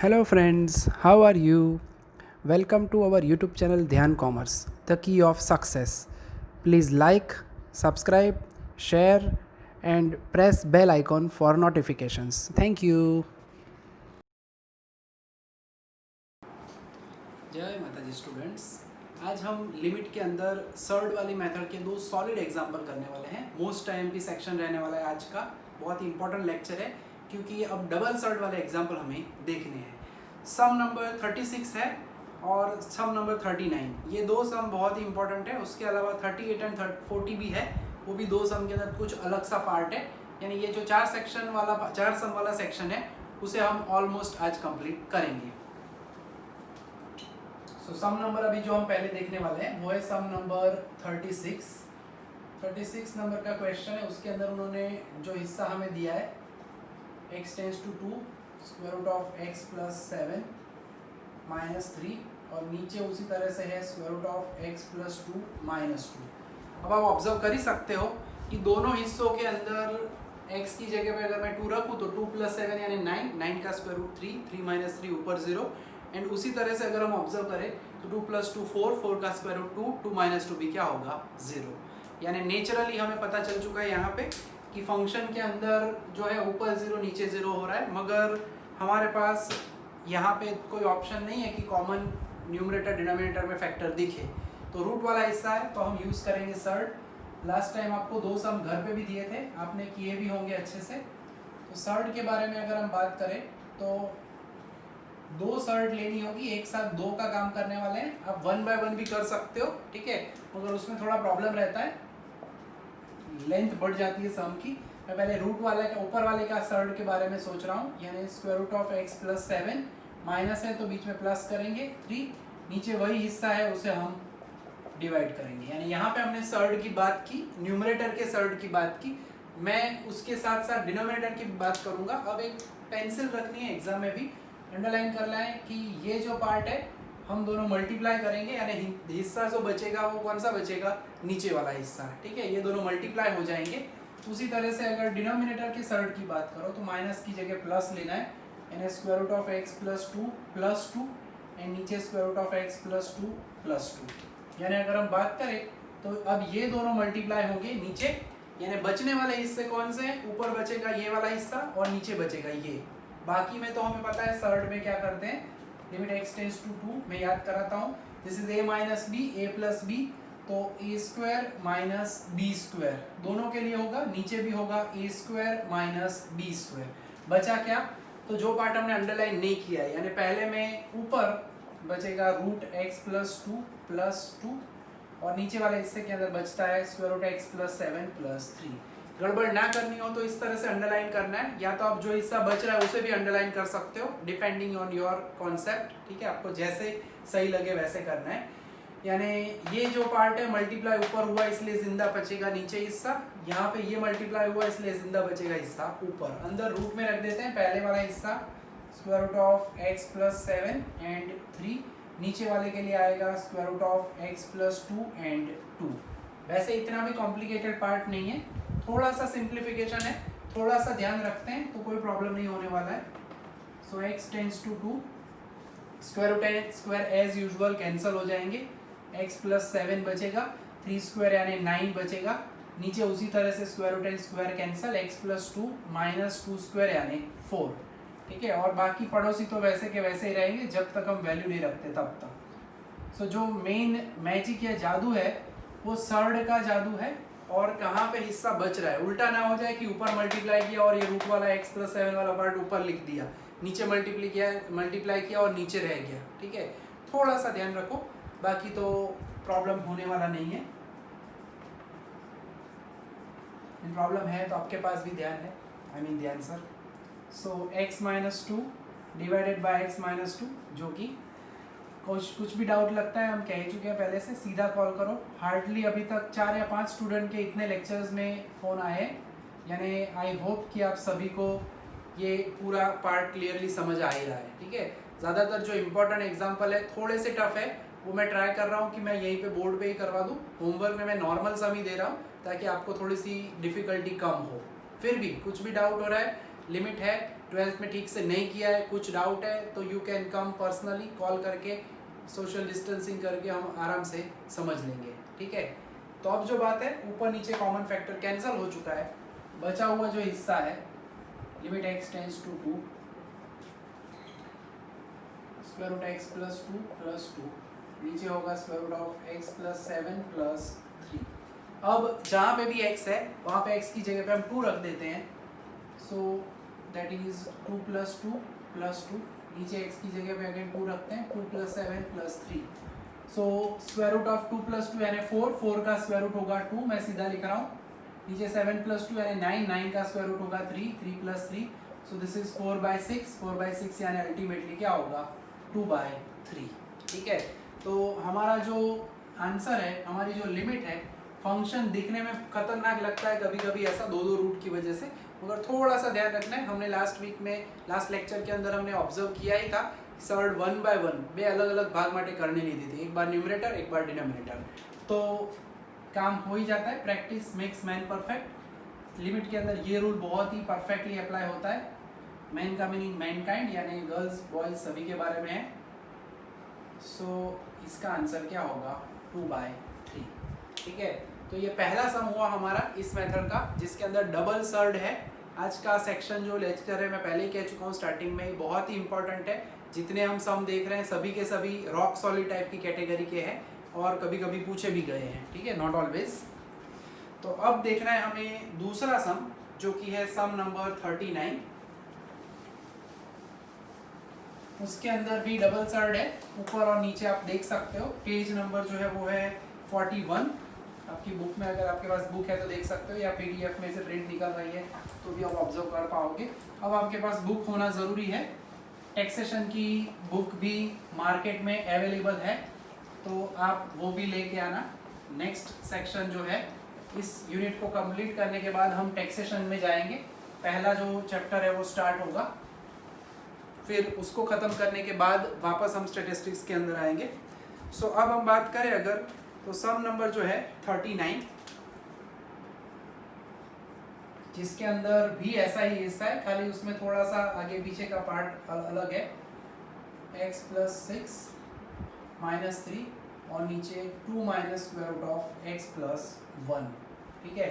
Hello friends, how are you? Welcome to our YouTube channel Dhyan Commerce, the key of success. Please like, subscribe, share and press bell icon for notifications. Thank you. जय माता जी students. आज हम limit के अंदर surd वाली method के दो solid example करने वाले हैं। मोस्ट आईएमपी सेक्शन रहने वाला है आज का। बहुत ही इंपॉर्टेंट लेक्चर है क्योंकि अब डबल सर्ड वाले एग्जाम्पल हमें देखने हैं। सम नंबर 36 है और सम नंबर 39। ये दो सम बहुत ही इंपॉर्टेंट है। उसके अलावा 38 एंड 40 भी है, वो भी दो सम के अंदर कुछ अलग सा पार्ट है। यानी ये जो चार सम वाला सेक्शन है उसे हम ऑलमोस्ट आज कंप्लीट करेंगे। सो सम नंबर अभी जो हम पहले देखने वाले हैं वो है सम नंबर 36 नंबर का क्वेश्चन है। उसके अंदर उन्होंने जो हिस्सा हमें दिया है x tends to 2 square root of x plus 7 minus 3 और नीचे उसी तरह से है square root of x plus 2 minus 2। अब आप ऑब्जर्व कर ही सकते हो कि दोनों हिस्सों के अंदर x की जगह पे अगर मैं 2 रखूँ तो 2 प्लस 7 यानी 9 का स्क्वायर रूट 3 माइनस 3 ऊपर 0। एंड उसी तरह से अगर हम ऑब्जर्व करें तो 2 प्लस 2 4 का स्क्वायर रूट 2 माइनस 2 भी क्या होगा 0। यानी नेचुरली हमें पता चल चुका है यहाँ पे कि फंक्शन के अंदर जो है ऊपर 0 नीचे 0 हो रहा है, मगर हमारे पास यहाँ पे कोई ऑप्शन नहीं है कि कॉमन न्यूमरेटर डिनोमिनेटर में फैक्टर दिखे। तो रूट वाला हिस्सा है तो हम यूज़ करेंगे सर्ड। लास्ट टाइम आपको दो सम घर पे भी दिए थे, आपने किए भी होंगे अच्छे से। तो सर्ड के बारे में अगर हम बात करें तो दो सर्ड लेनी होगी, एक साथ दो का काम करने वाले हैं। आप 1 बाय 1 भी कर सकते हो, ठीक है, मगर उसमें थोड़ा प्रॉब्लम रहता है, लेंथ बढ़ जाती है सम की। मैं पहले रूट वाले का ऊपर वाले का सर्ड के बारे में सोच रहा हूँ। यानी square root of x plus 7 minus है तो बीच में प्लस करेंगे 3, नीचे वही हिस्सा है उसे हम डिवाइड करेंगे। यानी यहाँ पे हमने सर्ड की बात की, न्यूमरेटर के सर्ड की बात की। मैं उसके साथ साथ डिनोमिनेटर की बात करूँगा। अब एक पेंसिल रखनी है एग्जाम में भी, अंडरलाइन करना है कि ये जो पार्ट है हम दोनों मल्टीप्लाई करेंगे। यानी हिस्सा जो बचेगा वो कौन सा बचेगा, नीचे वाला हिस्सा, ठीक है। ये दोनों मल्टीप्लाई हो जाएंगे। उसी तरह से अगर डिनोमिनेटर के सर्ड की बात करो तो माइनस की जगह प्लस लेना है। यानी square root of x plus 2 plus 2 and नीचे square root of x plus 2 plus 2। यानी अगर हम बात करें तो अब ये दोनों मल्टीप्लाई होंगे नीचे। यानी बचने वाले हिस्से कौन से हैं, ऊपर बचेगा ये वाला हिस्सा और नीचे बचेगा ये। बाकी में तो हमें पता है सर्ड में क्या करते हैं, लिमिट x टेंड्स टू 2। मैं याद कराता हूँ, this is a minus b, a plus b, तो a square minus b square दोनों के लिए होगा, नीचे भी होगा a square minus b square. बचा क्या, तो जो पार्ट हमने अंडरलाइन नहीं किया है, यानी पहले में ऊपर बचेगा रूट x प्लस 2 प्लस 2 और नीचे वाले हिस्से के अंदर बचता है square root x plus 7 plus 3। गड़बड़ ना करनी हो तो इस तरह से अंडरलाइन करना है, या तो आप जो हिस्सा बच रहा है उसे भी अंडरलाइन कर सकते हो, डिपेंडिंग ऑन योर कॉन्सेप्ट, ठीक है। आपको जैसे सही लगे वैसे करना है। यानी ये जो पार्ट है मल्टीप्लाई ऊपर हुआ इसलिए जिंदा बचेगा नीचे हिस्सा, यहाँ पे ये मल्टीप्लाई हुआ इसलिए जिंदा बचेगा हिस्सा ऊपर। अंदर रूट में रख देते हैं पहले वाला हिस्सा square root of x plus 7 and 3, नीचे वाले के लिए आएगा square root of x plus 2 and 2। वैसे इतना भी कॉम्प्लिकेटेड पार्ट नहीं है, थोड़ा सा सिंप्लीफिकेशन है, थोड़ा सा ध्यान रखते हैं तो कोई प्रॉब्लम नहीं होने वाला है। So x tends to 2, square root and square as usual cancel हो जाएंगे, x प्लस 7 बचेगा, 3 स्क्वायर यानी 9 बचेगा, नीचे उसी तरह से square root and square cancel, x plus 2 minus 2 square यानी 4, ठीक है। और बाकी पड़ोसी तो वैसे के वैसे ही रहेंगे जब तक हम वैल्यू नहीं रखते तब तक। सो जो मेन मैजिक या जादू है वो सर्ड का जादू है, और कहाँ पे हिस्सा बच रहा है। उल्टा ना हो जाए कि ऊपर मल्टीप्लाई किया और ये रूट वाला x प्लस 7 वाला पार्ट ऊपर लिख दिया, नीचे मल्टीप्लाई किया और नीचे रह गया, ठीक है। थोड़ा सा ध्यान रखो, बाकी तो प्रॉब्लम होने वाला नहीं है। प्रॉब्लम है तो आपके पास भी ध्यान है, the answer. So x minus 2 divided by x minus 2, जो कि कुछ भी डाउट लगता है हम कह ही चुके हैं पहले से, सीधा कॉल करो। हार्डली अभी तक 4 या 5 स्टूडेंट के इतने लेक्चर्स में फ़ोन आए हैं। यानी आई होप कि आप सभी को ये पूरा पार्ट क्लियरली समझ आ ही रहा है, ठीक है। ज़्यादातर जो इम्पोर्टेंट एग्जाम्पल है थोड़े से टफ है, वो मैं ट्राई कर रहा हूँ कि मैं यहीं पे बोर्ड पे ही करवा दूँ। होमवर्क में मैं नॉर्मल सम ही दे रहा हूँ ताकि आपको थोड़ी सी डिफ़िकल्टी कम हो। फिर भी कुछ भी डाउट हो रहा है, लिमिट है ट्वेल्थ में ठीक से नहीं किया है, कुछ डाउट है तो you can come personally, call करके सोशल डिस्टेंसिंग करके हम आराम से समझ लेंगे, ठीक है। तो अब जो बात है, ऊपर नीचे कॉमन फैक्टर कैंसिल हो चुका है, बचा हुआ जो हिस्सा है limit x tends to 2 square root x plus 2 plus 2, नीचे होगा square root of x plus 7 plus 3। अब जहाँ पे भी x है वहाँ पे x की जगह पे हम 2 रख देते हैं, so that is 2 plus 2 plus 2, नीचे x की जगह पे अगेन 2 रखते हैं, 2 plus 7 plus 3। So square root of 2 plus 2 यानी 4, 4 का स्क्वायर रूट होगा 2, मैं सीधा लिख रहा हूँ। नीचे 7 प्लस 2 यानी 9, 9 का स्क्वायर रूट होगा 3, 3 प्लस 3, सो दिस इज 4/6, 4/6 यानी अल्टीमेटली क्या होगा 2/3, ठीक है। तो हमारा जो आंसर है, हमारी जो लिमिट है, फंक्शन दिखने में खतरनाक लगता है कभी कभी ऐसा 2-2 रूट की वजह से, मगर थोड़ा सा ध्यान रखना है। हमने लास्ट वीक में लास्ट लेक्चर के अंदर हमने ऑब्जर्व किया ही था, सर्ड 1 बाय 1 बे अलग अलग भाग माटे करने नहीं दी थी, एक बार न्यूमरेटर एक बार डिनोमिनेटर, तो काम हो ही जाता है। Practice makes man perfect. Limit के अंदर ये रूल बहुत ही परफेक्टली अप्लाई होता है। मैन का मीनिंग मैनकाइंड यानी गर्ल्स बॉयज सभी के बारे में है। सो इसका आंसर क्या होगा 2/3, ठीक है। तो ये पहला सम हुआ हमारा इस मेथड का, जिसके अंदर डबल सर्ड है। आज का सेक्शन जो लेक्चर है, मैं पहले ही कह चुका हूँ स्टार्टिंग में, बहुत ही इंपॉर्टेंट है। जितने हम सम देख रहे हैं सभी के सभी रॉक सॉलिड टाइप की कैटेगरी के हैं और कभी कभी पूछे भी गए हैं, ठीक है, नॉट ऑलवेज। तो अब देखना है हमें दूसरा सम, जो कि है सम नंबर 39। उसके अंदर भी डबल सर्ड है, ऊपर और नीचे आप देख सकते हो। पेज नंबर जो है वो है 41। आपकी बुक में, अगर आपके पास बुक है तो देख सकते हो, या पीडीएफ में से प्रिंट निकल रही है तो भी आप ऑब्जर्व कर पाओगे। अब आपके पास बुक होना ज़रूरी है। टैक्सेशन की बुक भी मार्केट में अवेलेबल है, तो आप वो भी लेके आना। नेक्स्ट सेक्शन जो है, इस यूनिट को कंप्लीट करने के बाद हम टैक्सेशन में जाएंगे। पहला जो चैप्टर है वो स्टार्ट होगा, फिर उसको ख़त्म करने के बाद वापस हम स्टैटिस्टिक्स के अंदर आएंगे। सो अब हम बात करें अगर, तो सम नंबर जो है 39, जिसके अंदर भी ऐसा ही हिस्सा है, खाली उसमें थोड़ा सा आगे पीछे का पार्ट अलग है। x प्लस 6 माइनस 3 और नीचे 2 minus square root of x plus 1, ठीक है।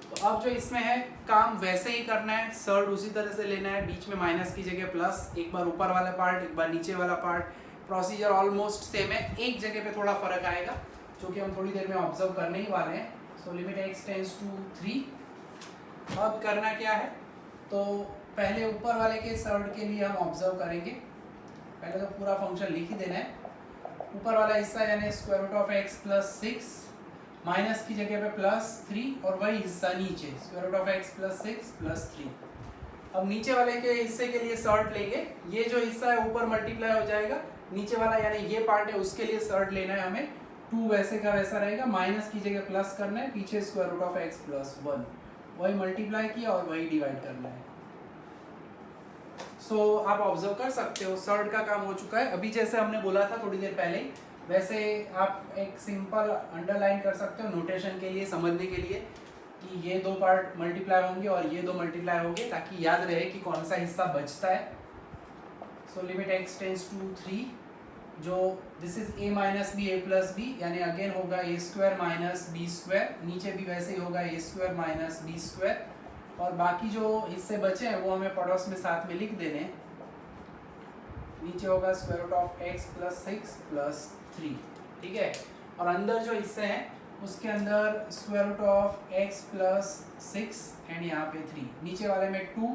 तो अब जो इसमें है, काम वैसे ही करना है, सर्ड उसी तरह से लेना है, बीच में माइनस की जगह प्लस, एक बार ऊपर वाला पार्ट एक बार नीचे वाला पार्ट। प्रोसीजर ऑलमोस्ट सेम है, एक जगह पे थोड़ा फर्क आएगा जो कि हम थोड़ी देर में ऑब्जर्व करने ही वाले हैं। So limit x tends to 3। अब करना क्या है, तो पहले ऊपर वाले के सर्ड के लिए हम ऑब्जर्व करेंगे। पहले तो पूरा फंक्शन लिख ही देना है। ऊपर वाला हिस्सा यानी square root of x plus 6, minus की जगह पे प्लस 3, और वही हिस्सा नीचे square root of x plus 6 plus 3। अब नीचे वाले के हिस्से के लिए सर्ड लेंगे। ये जो हिस्सा है ऊपर मल्टीप्लाई हो जाएगा, नीचे वाला यानी ये पार्ट है उसके लिए सर्ड लेना है हमें। 2 वैसे का वैसा रहेगा, माइनस की जगह प्लस करना है, पीछे square root of x plus 1, वही मल्टीप्लाई किया और वही डिवाइड करना है। सो आप ऑब्जर्व कर सकते हो सर्ड का काम हो चुका है। अभी जैसे हमने बोला था थोड़ी देर पहले, वैसे आप एक सिंपल अंडरलाइन कर सकते हो नोटेशन के लिए, समझने के लिए, कि ये दो पार्ट मल्टीप्लाई होंगे और ये दो मल्टीप्लाई होंगे, ताकि याद रहे कि कौन सा हिस्सा बचता है। So limit x tends to 3, जो this is a minus b a plus b, यानी अगेन होगा a square minus b square, नीचे भी वैसे ही होगा a square minus b square, और बाकी जो हिस्से बचे हैं वो हमें पड़ोस में साथ में लिख देने। नीचे होगा square root of x plus 6 plus 3, ठीक है। और अंदर जो हिस्से हैं उसके अंदर square root of x plus 6 and यहाँ पे 3, नीचे वाले में 2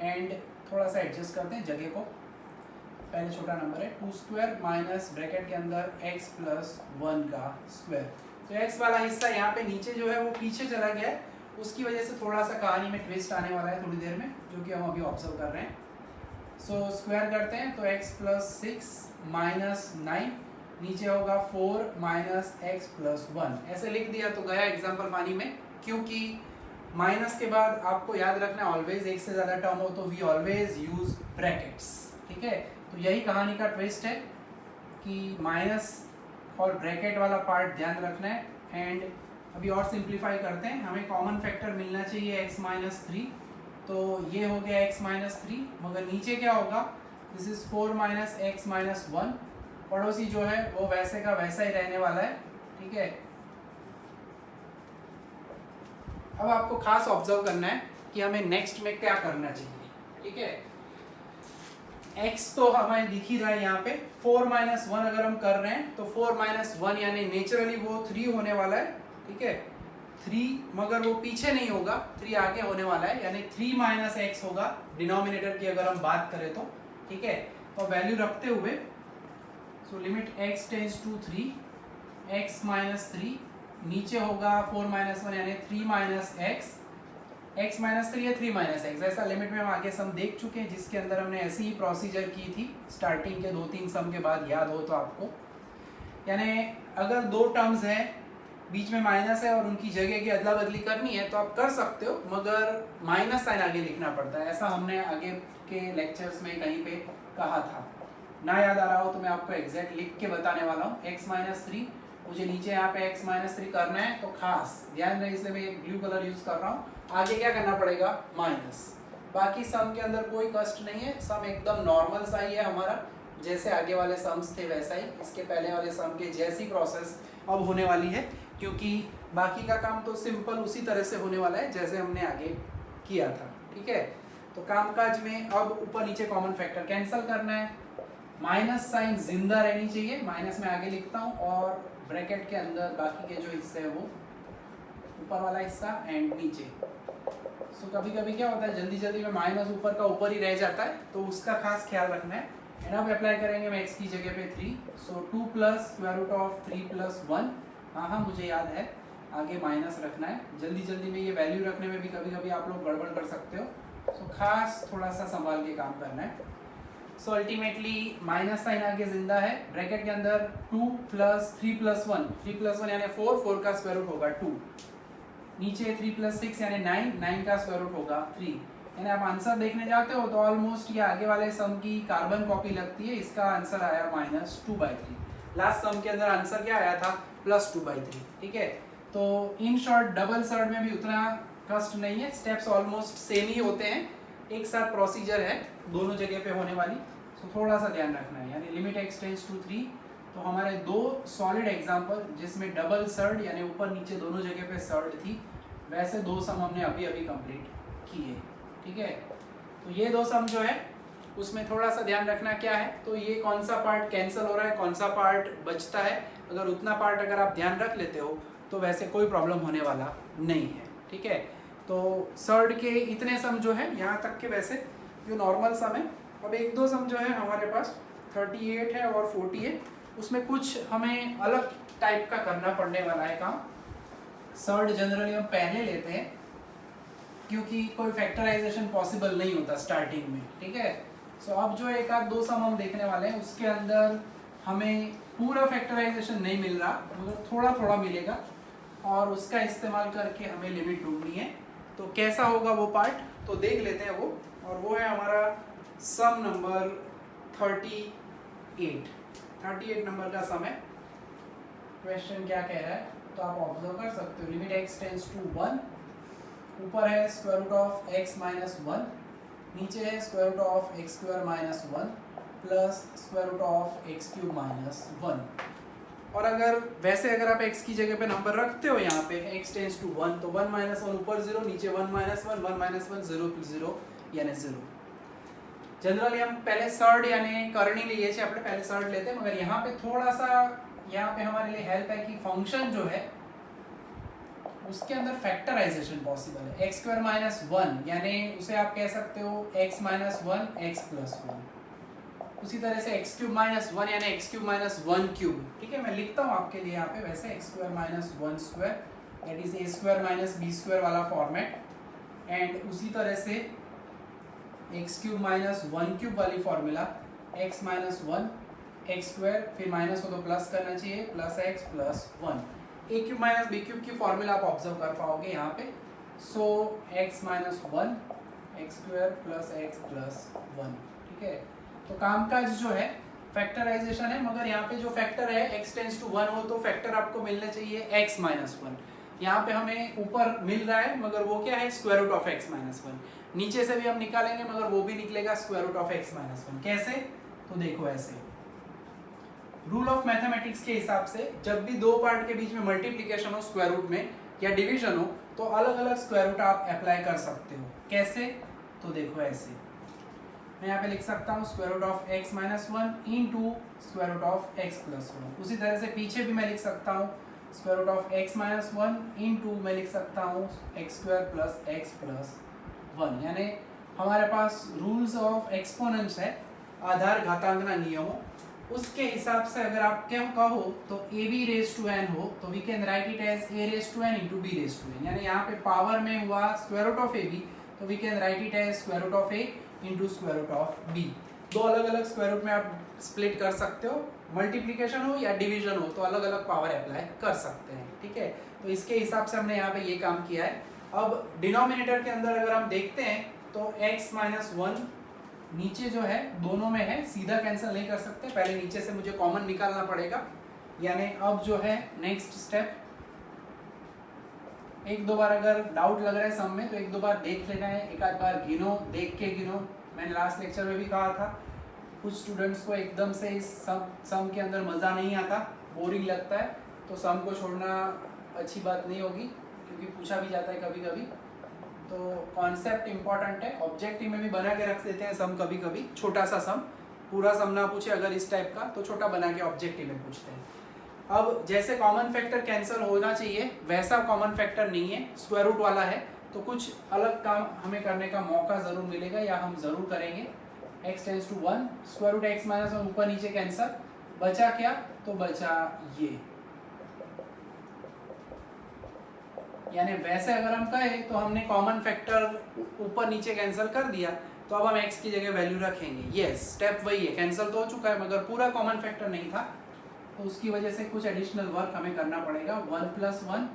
एंड थोड़ा सा एडजस्ट करते हैं जगह को, पहले छोटा नंबर है 2 स्क्वायर माइनस ब्रैकेट के अंदर x प्लस 1 का स्क्वायर। तो x वाला हिस्सा यहाँ पे नीचे जो है वो पीछे चला गया है, उसकी वजह से थोड़ा सा कहानी में ट्विस्ट आने वाला है थोड़ी देर में, जो कि हम अभी ऑब्जर्व कर रहे हैं। सो स्क्वायर करते हैं तो x प्लस 6 माइनस 9, नीचे होगा 4 माइनस x प्लस 1, ऐसे लिख दिया तो गया एग्जाम्पल पानी में। क्योंकि माइनस के बाद आपको याद रखना ऑलवेज एक से ज़्यादा टर्म हो तो वी ऑलवेज यूज ब्रैकेट्स, ठीक है। तो यही कहानी का ट्विस्ट है कि माइनस और ब्रैकेट वाला पार्ट ध्यान रखना है। एंड अभी और सिंप्लीफाई करते हैं, हमें कॉमन फैक्टर मिलना चाहिए x माइनस 3, तो ये हो गया x माइनस 3, मगर नीचे क्या होगा, this is 4 minus x minus 1। पड़ोसी जो है वो वैसे का वैसा ही रहने वाला है, ठीक है। अब आपको खास ऑब्जर्व करना है कि हमें नेक्स्ट में क्या करना चाहिए, ठीक है। x तो हमें दिख ही रहा है यहाँ पे, 4 माइनस 1 अगर हम कर रहे हैं तो 4 माइनस 1 यानी नेचुरली वो 3 होने वाला है, ठीक है। 3 मगर वो पीछे नहीं होगा, 3 आगे होने वाला है, यानी 3 माइनस एक्स होगा डिनोमिनेटर की अगर हम बात करें तो, ठीक है। तो वैल्यू रखते हुए so limit x tends to 3, x minus 3, नीचे होगा 4 माइनस 1 यानी 3 माइनस एक्स, x माइनस 3 या 3 माइनस एक्स, ऐसा लिमिट में हम आगे सम देख चुके हैं जिसके अंदर हमने ऐसी ही प्रोसीजर की थी स्टार्टिंग के 2-3 सम के बाद, याद हो तो आपको। यानी अगर दो टर्म्स हैं बीच में माइनस है और उनकी जगह की अदला बदली करनी है तो आप कर सकते हो, मगर माइनस साइन आगे लिखना पड़ता है, ऐसा हमने आगे के लेक्चर्स में कहीं पे कहा था। ना याद आ रहा हो तो मैं आपको एग्जैक्ट लिख के बताने वाला हूँ। x माइनस 3, मुझे नीचे यहाँ पे x माइनस 3 करना है, तो खास ध्यान रहे इसलिए मैं ब्लू कलर यूज कर रहा हूँ। आगे क्या करना पड़ेगा, माइनस। बाकी सम के अंदर कोई कष्ट नहीं है, सम एकदम नॉर्मल सा ही है हमारा, जैसे आगे वाले सम्स थे वैसा ही, इसके पहले वाले सम के जैसी प्रोसेस अब होने वाली है, क्योंकि बाकी का काम तो सिंपल उसी तरह से होने वाला है जैसे हमने आगे किया था, ठीक है। तो कामकाज में अब ऊपर नीचे कॉमन फैक्टर कैंसिल करना है, माइनस साइन जिंदा रहनी चाहिए, माइनस में आगे लिखता हूँ, और ब्रैकेट के अंदर बाकी के जो हिस्से है वो ऊपर वाला हिस्सा एंड नीचे। सो कभी कभी क्या होता है जल्दी जल्दी में माइनस ऊपर का ऊपर ही रह जाता है, तो उसका खास ख्याल रखना है। एंड अब अप्लाई करेंगे हम x की जगह पे 3, so 2 plus square root of 3 plus 1, हाँ मुझे याद है आगे माइनस रखना है, जल्दी जल्दी में ये वैल्यू रखने में भी कभी कभी आप लोग गड़बड़ कर सकते हो, सो खास थोड़ा सा संभाल के काम करना है। सो अल्टीमेटली माइनस साइन आगे जिंदा है, ब्रैकेट के अंदर 2 प्लस 3 प्लस 1, 3 प्लस 1 यानी 4, 4 का स्क्वायर रूट होगा 2, नीचे 3 प्लस 6 यानी 9, 9 का स्क्वायर रूट होगा 3। यानी आप आंसर देखने जाते हो तो ऑलमोस्ट ये आगे वाले सम की कार्बन कॉपी लगती है, इसका आंसर आया -2/3। लास्ट सम के अंदर आंसर क्या आया था, +2/3, ठीक है। तो इन शॉर्ट डबल सर्ड में भी उतना कष्ट नहीं है, स्टेप्स ऑलमोस्ट सेम ही होते हैं, एक साथ प्रोसीजर है दोनों जगह पे होने वाली, तो थोड़ा सा ध्यान रखना है। यानी लिमिट x टेंड्स टू 3, तो हमारे दो सॉलिड एग्जांपल जिसमें डबल सर्ड यानी ऊपर नीचे दोनों जगह पे सर्ड थी, वैसे दो सम हमने अभी अभी कंप्लीट किए, ठीक है। तो ये दो सम जो है उसमें थोड़ा सा ध्यान रखना क्या है, तो ये कौन सा पार्ट कैंसिल हो रहा है, कौन सा पार्ट बचता है, अगर उतना पार्ट अगर आप ध्यान रख लेते हो तो वैसे कोई प्रॉब्लम होने वाला नहीं है, ठीक है। तो सर्ड के इतने सम जो है यहाँ तक के वैसे जो नॉर्मल सम है। अब एक दो सम जो है हमारे पास 38 है और 40 है, उसमें कुछ हमें अलग टाइप का करना पड़ने वाला है काम। सर्ड जनरली हम पहले लेते हैं क्योंकि कोई फैक्टराइजेशन पॉसिबल नहीं होता स्टार्टिंग में, ठीक है। सो अब जो एक आध दो सम हम देखने वाले हैं उसके अंदर हमें पूरा फैक्टराइजेशन नहीं मिल रहा, मगर थोड़ा थोड़ा मिलेगा, और उसका इस्तेमाल करके हमें लिमिट ढूंढनी है। तो कैसा होगा वो पार्ट, तो देख लेते हैं वो, और वो है हमारा सम नंबर 38 नंबर का सम है। क्वेश्चन क्या कह रहा है तो आप ऑब्जर्व कर सकते हो, लिमिट x टेंड्स टू 1, ऊपर है square root of x minus 1, नीचे है square root of x square minus 1 plus square root of x cube minus 1। और अगर वैसे अगर आप x की जगह पे नंबर रखते हो यहाँ पे x टेंड्स टू 1, तो 1 माइनस 1 ऊपर 0, नीचे 1 माइनस 1, 1 माइनस 1 0 0 यानी 0। जनरली हम पहले सर्ड यानी करनी लिए थे, अपने पहले सर्ड लेते हैं, मगर यहाँ पे थोड़ा सा यहाँ पे हमारे लिए हेल्प है कि फंक्शन जो है उसके अंदर फैक्टराइजेशन पॉसिबल है। x स्क्वायर माइनस 1 यानी उसे आप कह सकते हो x माइनस 1 x प्लस 1, उसी तरह से x क्यूब माइनस 1 यानी x क्यूब माइनस 1 क्यूब, ठीक है। मैं लिखता हूँ आपके लिए यहाँ पे वैसे x square minus 1 square that is a square minus b square वाला फॉर्मेट, एंड उसी तरह से x क्यूब माइनस 1 क्यूब वाली formula x minus 1 x square, फिर माइनस को तो प्लस करना चाहिए, plus x plus 1, a cube minus b cube की फॉर्मूला आप ऑब्जर्व कर पाओगे यहाँ पे। सो x minus 1 x square plus x plus 1, ठीक है। तो कामकाज जो है फैक्टराइजेशन है, मगर यहाँ पे जो फैक्टर है x टेंड्स टू 1 हो तो फैक्टर आपको मिलना चाहिए x माइनस 1। यहाँ पे हमें ऊपर मिल रहा है मगर वो क्या है square root of x minus 1, नीचे से भी हम निकालेंगे मगर वो भी निकलेगा square root of x minus 1। कैसे? तो देखो ऐसे, रूल ऑफ मैथमेटिक्स के हिसाब से जब भी दो पार्ट के बीच में मल्टीप्लिकेशन हो स्क्वायर रूट में या डिवीजन हो तो अलग अलग स्क्वायर रूट आप अप्लाई कर सकते हो। कैसे? तो देखो ऐसे, मैं यहाँ पे लिख सकता हूँ square root of x minus 1 into square root of x plus 1। उसी तरह से पीछे भी मैं लिख सकता हूँ square root of x minus 1 into मैं लिख सकता हूँ x square plus x plus 1। यानी हमारे पास रूल्स ऑफ एक्सपोनेंट्स है, आधार घातांकना नियमों, उसके हिसाब से अगर आप क्या कहो तो a b raise to n हो तो we can write it as a raise to n into b raise to n. यानी यहाँ पे पावर में हुआ square root of a b तो we can write it as square root of a into square root of b. दो अलग अलग square root में आप स्प्लिट कर सकते हो, मल्टीप्लीकेशन हो या डिवीजन हो तो अलग अलग पावर अप्लाई कर सकते हैं। ठीक है, तो इसके हिसाब से हमने यहाँ पे ये काम किया है। अब डिनोमिनेटर के अंदर अगर हम देखते हैं तो x माइनस 1 नीचे जो है दोनों में है, सीधा कैंसिल नहीं कर सकते, पहले नीचे से मुझे कॉमन निकालना पड़ेगा। यानी अब जो है नेक्स्ट स्टेप, एक दो बार अगर डाउट लग रहा है सम में तो एक दो बार देख लेना है, एक आध बार गिनो, देख के गिनो। मैंने लास्ट लेक्चर में भी कहा था कुछ स्टूडेंट्स को एकदम से इस सम के अंदर मज़ा नहीं आता, बोरिंग लगता है, तो सम को छोड़ना अच्छी बात नहीं होगी क्योंकि पूछा भी जाता है कभी कभी। तो कॉन्सेप्ट इंपॉर्टेंट है, ऑब्जेक्टिव में भी बना के रख देते हैं सम कभी कभी, छोटा सा सम, पूरा सम ना पूछे अगर इस टाइप का तो छोटा बना के ऑब्जेक्टिव में पूछते हैं। अब जैसे कॉमन फैक्टर कैंसिल होना चाहिए वैसा कॉमन फैक्टर नहीं है, स्क्वायर रूट वाला है, तो कुछ अलग काम हमें करने का मौका ज़रूर मिलेगा या हम ज़रूर करेंगे। x tends to 1, square root x minus 1 ऊपर नीचे कैंसिल, बचा क्या? तो बचा ये। यानी वैसे अगर हम कहें तो हमने कॉमन फैक्टर ऊपर नीचे कैंसिल कर दिया तो अब हम x की जगह वैल्यू रखेंगे। यस, स्टेप वही है, कैंसिल तो हो चुका है मगर पूरा कॉमन फैक्टर नहीं था तो उसकी वजह से कुछ एडिशनल वर्क हमें करना पड़ेगा। 1 plus 1,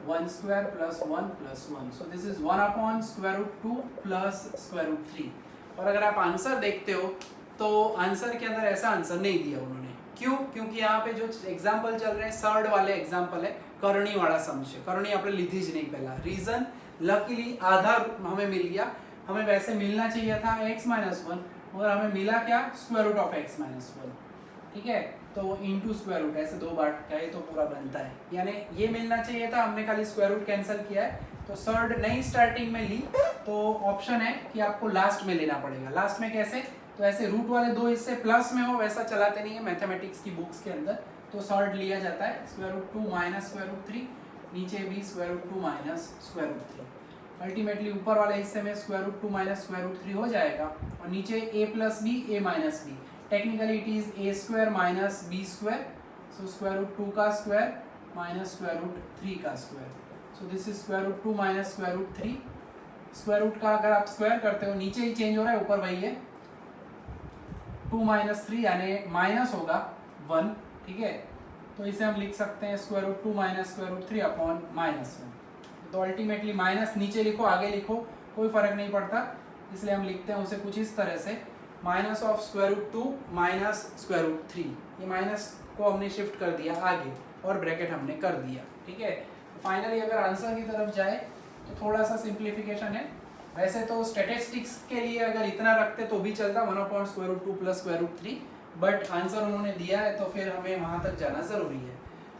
1 square plus 1 plus 1, so this is 1 upon square root 2 plus square root 3। और अगर आप आंसर देखते हो तो आंसर के अंदर ऐसा आंसर नहीं दिया उन्होंने। क्यों? क्योंकि यहाँ पे जो एग्जाम्पल चल रहे हैं सर्ड वाले एग्जाम्पल है करनी वाला समझे, करनी આપણે લીધી જ नहीं पहला। रीजन लकीली आधा हमें मिल गया, हमें वैसे मिलना चाहिए था x माइनस 1 मगर हमें मिला क्या? Square root of x minus 1। ठीक है, तो इंटू स्क्वायर रूट ऐसे दो बार कहे तो पूरा बनता है, यानी ये मिलना चाहिए था, हमने खाली स्क्वायर रूट कैंसिल किया है। तो सर्ड नहीं स्टार्टिंग में ली तो ऑप्शन है कि आपको लास्ट में लेना पड़ेगा। लास्ट में कैसे? तो ऐसे रूट वाले दो हिस्से प्लस में हो वैसा चलाते नहीं है मैथमेटिक्स की बुक्स के अंदर, तो सर्ड लिया जाता है square root 2 minus square root 3, नीचे भी square root 2 minus square root 3। Ultimately ऊपर वाले हिस्से में square root 2 minus square root 3 हो जाएगा और नीचे a plus b, a minus b, technically it is a square minus b square, so square root 2 का स्क्वायर माइनस स्क्वायर रूट 3 का square, so this is square root 2 minus square root 3। Square root का अगर आप square करते हो नीचे ही change हो रहा है, ऊपर वही है 2 माइनस 3 यानी माइनस होगा 1। ठीक है, तो इसे हम लिख सकते हैं square root 2 minus square root 3 upon minus 1। तो अल्टीमेटली माइनस नीचे लिखो आगे लिखो कोई फर्क नहीं पड़ता, इसलिए हम लिखते हैं उसे कुछ इस तरह से minus of square root 2 minus square root 3। ये माइनस को हमने शिफ्ट कर दिया आगे और ब्रैकेट हमने कर दिया। ठीक है, फाइनली अगर आंसर की तरफ जाए तो थोड़ा सा सिंप्लीफिकेशन है। वैसे तो स्टैटिस्टिक्स के लिए अगर इतना रखते तो भी चलता 1 upon square root 2 plus square root 3, but answer उन्होंने दिया है तो फिर हमें वहाँ तक जाना ज़रूरी है।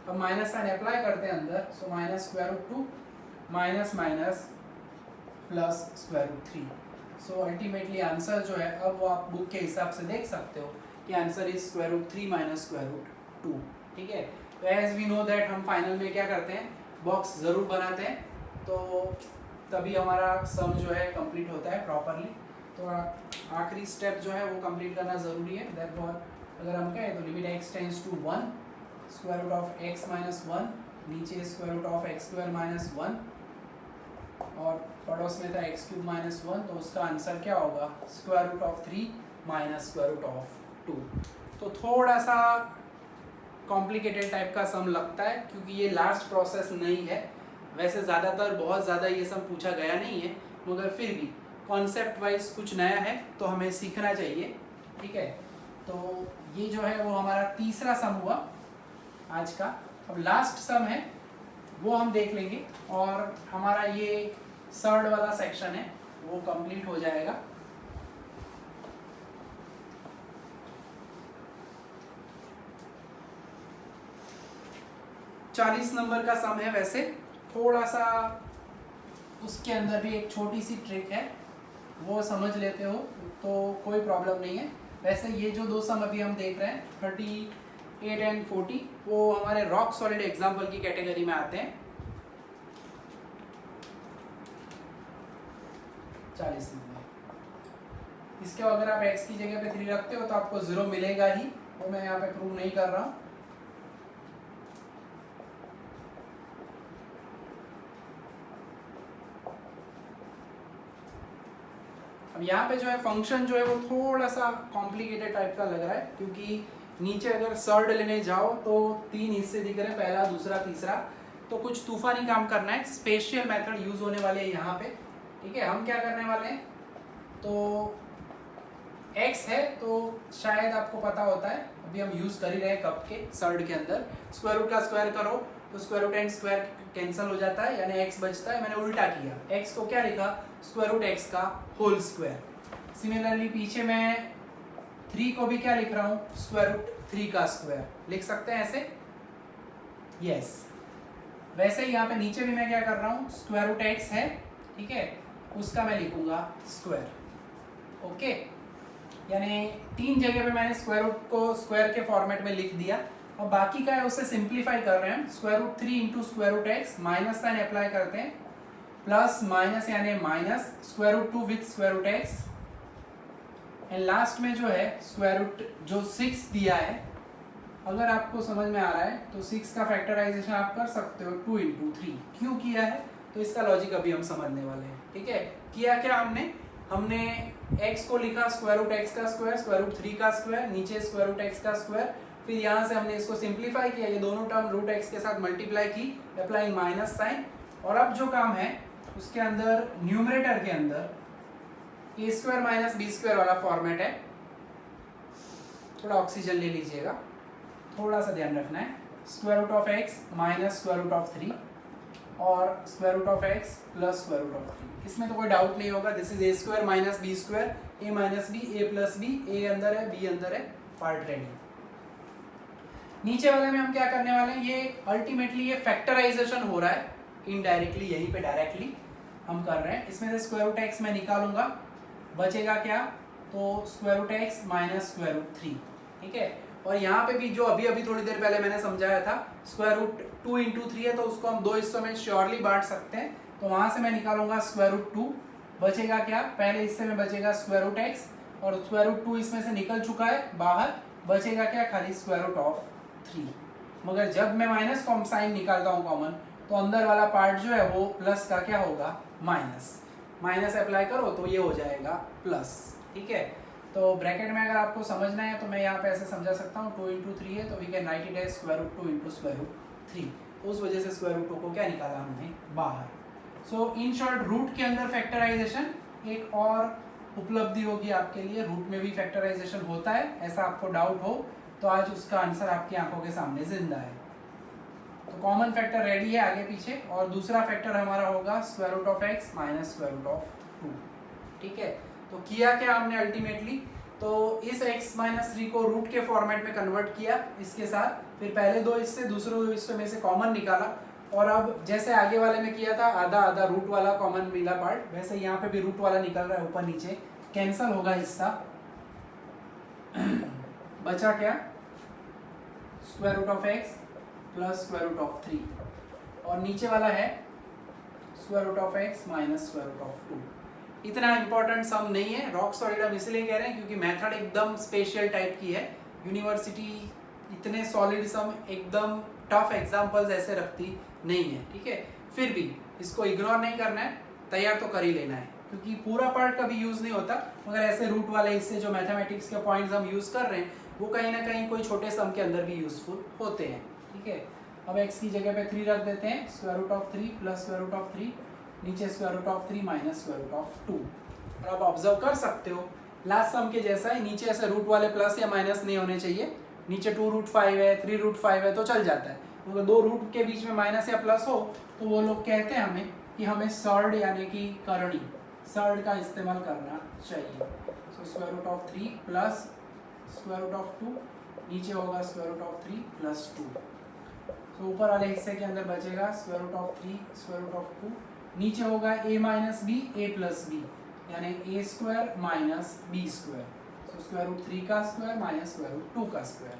अब माइनस साइन अप्लाई करते हैं अंदर, so minus square root 2 minus minus plus square root 3। So ultimately answer जो है अब वो आप बुक के हिसाब से देख सकते हो कि answer is square root 3 minus square root 2। ठीक है, तो एज वी नो दैट हम फाइनल में क्या करते हैं, बॉक्स ज़रूर बनाते हैं, तो तभी हमारा सम जो है कंप्लीट होता है प्रॉपरली। तो आखिरी स्टेप जो है वो कंप्लीट करना ज़रूरी है। देयरफॉर अगर हम कहें तो limit x tends to 1, square root of x minus 1, नीचे square root of x square minus 1 और पड़ोस में था x क्यूब माइनस 1, तो उसका आंसर क्या होगा? Square root of 3 minus square root of 2। तो थोड़ा सा कॉम्प्लिकेटेड टाइप का सम लगता है क्योंकि ये लास्ट प्रोसेस नहीं है। वैसे ज़्यादातर बहुत ज़्यादा ये सम पूछा गया नहीं है, मगर फिर भी कॉन्सेप्ट वाइज कुछ नया है तो हमें सीखना चाहिए। ठीक है, तो ये जो है वो हमारा तीसरा सम हुआ आज का। अब लास्ट सम है वो हम देख लेंगे और हमारा ये सर्ड वाला सेक्शन है वो कंप्लीट हो जाएगा। चालीस नंबर का सम है। वैसे थोड़ा सा उसके अंदर भी एक छोटी सी ट्रिक है, वो समझ लेते हो तो कोई प्रॉब्लम नहीं है। वैसे ये जो दो सम अभी हम देख रहे हैं 38 एंड 40, वो हमारे रॉक सॉलिड एग्जाम्पल की कैटेगरी में आते हैं। 40 नंबर, इसके अगर आप x की जगह पे 3 रखते हो तो आपको 0 मिलेगा ही, वो मैं यहाँ पे प्रूव नहीं कर रहा हूँ। अब यहाँ पे जो है फंक्शन जो है वो थोड़ा सा कॉम्प्लिकेटेड टाइप का लग रहा है, क्योंकि नीचे अगर सर्ड लेने जाओ तो 3 हिस्से दिख रहे हैं, पहला, दूसरा, तीसरा, तो कुछ तूफानी काम करना है। स्पेशल मेथड यूज होने वाले हैं यहाँ पे। ठीक है, हम क्या करने वाले हैं, तो x है तो शायद आपको पता होता है, अभी हम यूज कर ही रहे हैं कब के सर्ड के अंदर, स्क्वायर रूट का स्क्वायर करो तो square root and square cancel हो जाता है, यानी x बचता है। मैंने उल्टा किया, x को क्या लिखा, स्क्वायर रूट x का होल स्क्वायर। सिमिलरली पीछे मैं 3 को भी क्या लिख रहा हूँ, स्क्वायर रूट 3 का स्क्वायर लिख सकते हैं ऐसे, यस। वैसे ही यहाँ पे नीचे भी मैं क्या कर रहा हूँ, स्क्वायर रूट x है, ठीक है, उसका मैं लिखूंगा स्क्वायर। ओके, यानी 3 जगह पे मैंने स्क्वायर रूट को स्क्वायर के फॉर्मेट में लिख दिया, और बाकी का है उसे सिंप्लीफाई कर रहे हैं। Square root 3 into square root x, minus sign apply करते हैं, प्लस माइनस यानी minus square root 2 with square root x, and last में जो है स्क्वायर रूट जो 6 दिया है, अगर आपको समझ में आ रहा है तो 6 का फैक्टराइजेशन आप कर सकते हो 2 इंटू 3। क्यों किया है तो इसका लॉजिक अभी हम समझने वाले हैं। ठीक है, किया क्या हमने x को लिखा स्क्वायर रूट x का स्क्वायर, स्क्वायर रूट 3 का स्क्वायर, नीचे स्क्वायर रूट x का स्क्वायर, फिर यहाँ से हमने इसको सिंप्लीफाई किया, ये दोनों टर्म रूट x के साथ मल्टीप्लाई की, अप्लाइंग माइनस साइन। और अब जो काम है उसके अंदर न्यूमरेटर के अंदर ए स्क्वायर माइनस बी स्क्वायर वाला फॉर्मेट है। थोड़ा ऑक्सीजन ले लीजिएगा, थोड़ा सा ध्यान रखना है। Square root of x minus square root of 3 और square root of x plus square root of 3, इसमें तो कोई डाउट नहीं होगा। This is a square minus b square, a minus b, a plus b, a अंदर है B अंदर है, पार्ट रेडी। नीचे वाले में हम क्या करने वाले हैं, ये अल्टीमेटली ये फैक्टराइजेशन हो रहा है इनडायरेक्टली, यहीं पे डायरेक्टली हम कर रहे हैं। इसमें से स्क्वायर रूट एक्स मैं निकालूंगा, बचेगा क्या, तो square root x minus square root 3। ठीक है, और यहाँ पे भी जो अभी थोड़ी देर पहले मैंने समझाया था, स्क्वायर रूट 2 इंटू 3 है तो उसको हम 2 हिस्सों में श्योरली बांट सकते हैं, तो वहां से मैं निकालूंगा स्क्वायर रूट 2, बचेगा क्या, पहले हिस्से में बचेगा स्क्वायर रूट एक्स, और स्क्वायर रूट 2 इसमें से निकल चुका है बाहर, बचेगा क्या, खाली स्क्वायर रूट ऑफ 3। मगर जब मैं माइनस कॉम साइन निकालता हूँ कॉमन, तो अंदर वाला पार्ट जो है वो प्लस का क्या होगा, माइनस, माइनस अप्लाई करो तो ये हो जाएगा प्लस। ठीक है, तो ब्रैकेट में अगर आपको समझना है तो मैं यहाँ पे ऐसे समझा सकता हूँ, 2 इंटू 3 है तो we can write it as square root 2 into square root 3, उस वजह से स्क्वायर रूट 2 को क्या निकाला हमने, बाहर। सो इन शॉर्ट रूट के अंदर फैक्टराइजेशन एक और उपलब्धि होगी आपके लिए, रूट में भी फैक्टराइजेशन होता है, ऐसा आपको डाउट हो तो आज उसका आंसर आपकी आंखों के सामने जिंदा है। तो कॉमन फैक्टर रेडी है आगे पीछे, और दूसरा फैक्टर हमारा होगा square root of x minus square root of 2। ठीक है, तो किया क्या हमने अल्टीमेटली, तो इस x माइनस 3 को रूट के फॉर्मेट में कन्वर्ट किया इसके साथ, फिर पहले 2 हिस्से दूसरे 2 हिस्सों में से कॉमन निकाला, और अब जैसे आगे वाले में किया था आधा आधा रूट वाला कॉमन मिला पार्ट, वैसे यहाँ पे भी रूट वाला निकल रहा है, ऊपर नीचे कैंसल होगा हिस्सा, बचा क्या, square root of x plus square root of 3, और नीचे वाला है square root of x minus square root of 2। इतना इंपॉर्टेंट सम नहीं है, रॉक सॉलिड हम इसलिए कह रहे हैं क्योंकि मेथड एकदम स्पेशल टाइप की है। यूनिवर्सिटी इतने सॉलिड सम, एकदम टफ एग्जांपल्स ऐसे रखती नहीं है। ठीक है, फिर भी इसको इग्नोर नहीं करना है, तैयार तो कर ही लेना है, क्योंकि पूरा पार्ट कभी यूज नहीं होता, मगर ऐसे रूट वाले हिस्से जो मैथमेटिक्स के पॉइंट्स हम यूज कर रहे हैं वो कहीं ना कहीं कोई छोटे सम के अंदर भी यूजफुल होते हैं। ठीक है, अब x की जगह पे 3 रख देते हैं, square root of 3 plus square root of 3, नीचे square root of 3 minus square root of 2। और आप ऑब्जर्व कर सकते हो लास्ट सम के जैसा ही, नीचे ऐसे रूट वाले प्लस या माइनस नहीं होने चाहिए, नीचे 2 रूट 5 है, 3 रूट 5 है तो चल जाता है, मगर 2 रूट के बीच में माइनस या प्लस हो तो वो लोग कहते हैं हमें कि हमें सर्ड यानी कि करणी, सर्ड का इस्तेमाल करना चाहिए। So square root of 3 plus square root of 2, नीचे होगा square root of 3 plus 2। So ऊपर वाले हिस्से के अंदर बचेगा square root of 3 square root of 2, नीचे होगा a minus b a plus b, यानी a square minus b square. So square root 3 का स्क्वायर माइनस स्क्वायर रूट 2 का स्क्वायर।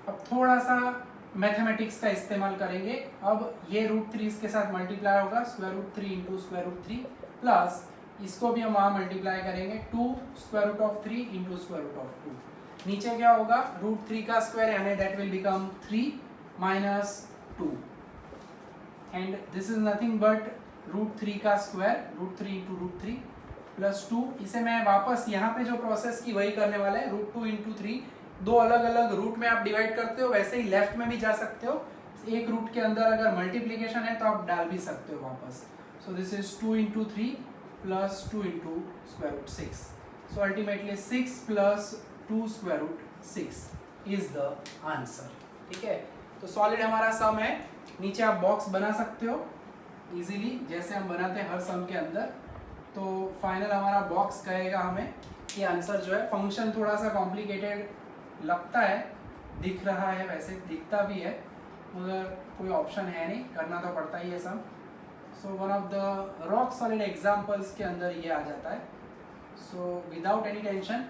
अब थोड़ा सा मैथमेटिक्स का इस्तेमाल करेंगे। अब ये रूट 3 इसके साथ मल्टीप्लाई होगा, square root 3 into square root 3 plus इसको भी हम वहाँ मल्टीप्लाई करेंगे 2 square root of 3 into square root of 2। नीचे क्या होगा रूट 3 का स्क्वायर, यानी that will become 3 minus 2 and this is nothing but root 3 का square, root 3 into root 3 plus 2। इसे मैं वापस यहाँ पे जो प्रोसेस की वही करने वाला है, रूट 2 इंटू 3, दो अलग अलग रूट में आप डिवाइड करते हो, वैसे ही लेफ्ट में भी जा सकते हो। एक रूट के अंदर अगर मल्टीप्लीकेशन है तो आप डाल भी सकते हो वापस। So this is 2 into 3 plus 2 into square root 6। So ultimately 6 plus 2 square root 6 is the answer. ठीक है, तो सॉलिड हमारा सम है। नीचे आप बॉक्स बना सकते हो इजीली, जैसे हम बनाते हैं हर सम के अंदर। तो फाइनल हमारा बॉक्स कहेगा हमें कि आंसर जो है, फंक्शन थोड़ा सा कॉम्प्लिकेटेड लगता है, दिख रहा है, वैसे दिखता भी है, मगर कोई ऑप्शन है नहीं, करना तो पड़ता ही है sum. So one of the rock solid examples के अंदर ये आ जाता है। So without any tension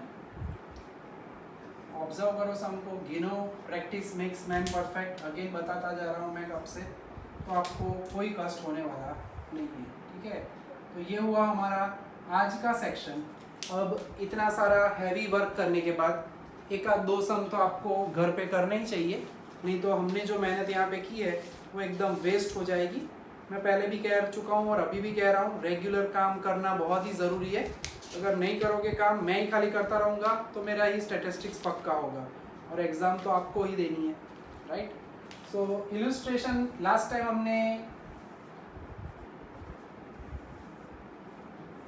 observe करो सम को, गिनो, practice makes man perfect. Again बताता जा रहा हूँ मैं कब से, तो आपको कोई कष्ट होने वाला नहीं है। ठीक है, तो ये हुआ हमारा आज का सेक्शन। अब इतना सारा हैवी वर्क करने के बाद एक आध दो सम तो आपको घर पे करने ही चाहिए, नहीं तो हमने जो मेहनत यहाँ पे की है वो एकदम वेस्ट हो जाएगी। मैं पहले भी कह चुका हूँ और अभी भी कह रहा हूँ, रेगुलर काम करना बहुत ही ज़रूरी है। अगर नहीं करोगे काम, मैं ही खाली करता रहूँगा, तो मेरा ही स्टैटिस्टिक्स पक्का होगा और एग्ज़ाम तो आपको ही देनी है, राइट। सो इलस्ट्रेशन लास्ट टाइम हमने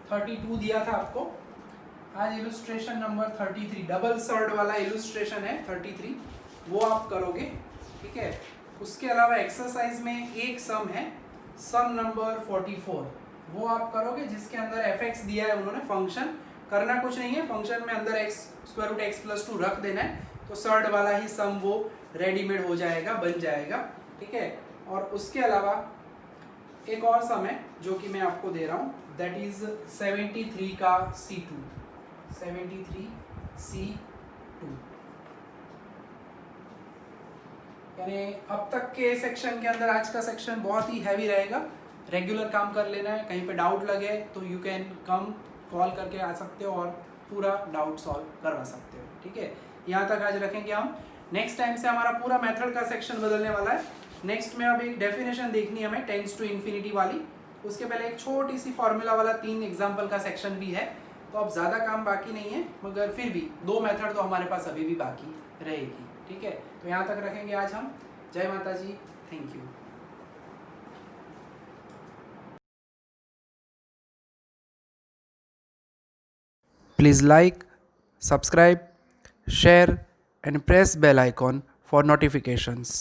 32 दिया था आपको, आज इलस्ट्रेशन नंबर 33, डबल सर्ड वाला इलस्ट्रेशन है 33, वो आप करोगे। ठीक है, उसके अलावा एक्सरसाइज में एक सम है, सम नंबर 44, वो आप करोगे, जिसके अंदर fx दिया है उन्होंने। फंक्शन करना कुछ नहीं है, फंक्शन में अंदर x square root x plus 2 रख देना है, तो सर्ड वाला ही सम वो रेडीमेड हो जाएगा, बन जाएगा। ठीक है, और उसके अलावा एक और सम है जो कि मैं आपको दे रहा हूँ, दैट इज 73 का C2, 73 C2। यानी अब तक के सेक्शन के अंदर आज का सेक्शन बहुत ही हैवी रहेगा, रेगुलर काम कर लेना है। कहीं पे डाउट लगे तो यू कैन कम, कॉल करके आ सकते हो और पूरा डाउट सॉल्व करवा सकते हो। ठीक है, यहाँ तक आज रखेंगे हम। नेक्स्ट टाइम से हमारा पूरा मेथड का सेक्शन बदलने वाला है। नेक्स्ट में अब एक डेफिनेशन देखनी है हमें, टेंस टू इन्फिनिटी वाली। उसके पहले एक छोटी सी फॉर्मूला वाला 3 एग्जाम्पल का सेक्शन भी है। तो अब ज़्यादा काम बाकी नहीं है, मगर फिर भी 2 मेथड तो हमारे पास अभी भी बाकी रहेगी। ठीक है, तो यहाँ तक रखेंगे आज हम। Jai Mata ji, thank you. Please like, subscribe, share and press bell icon for notifications.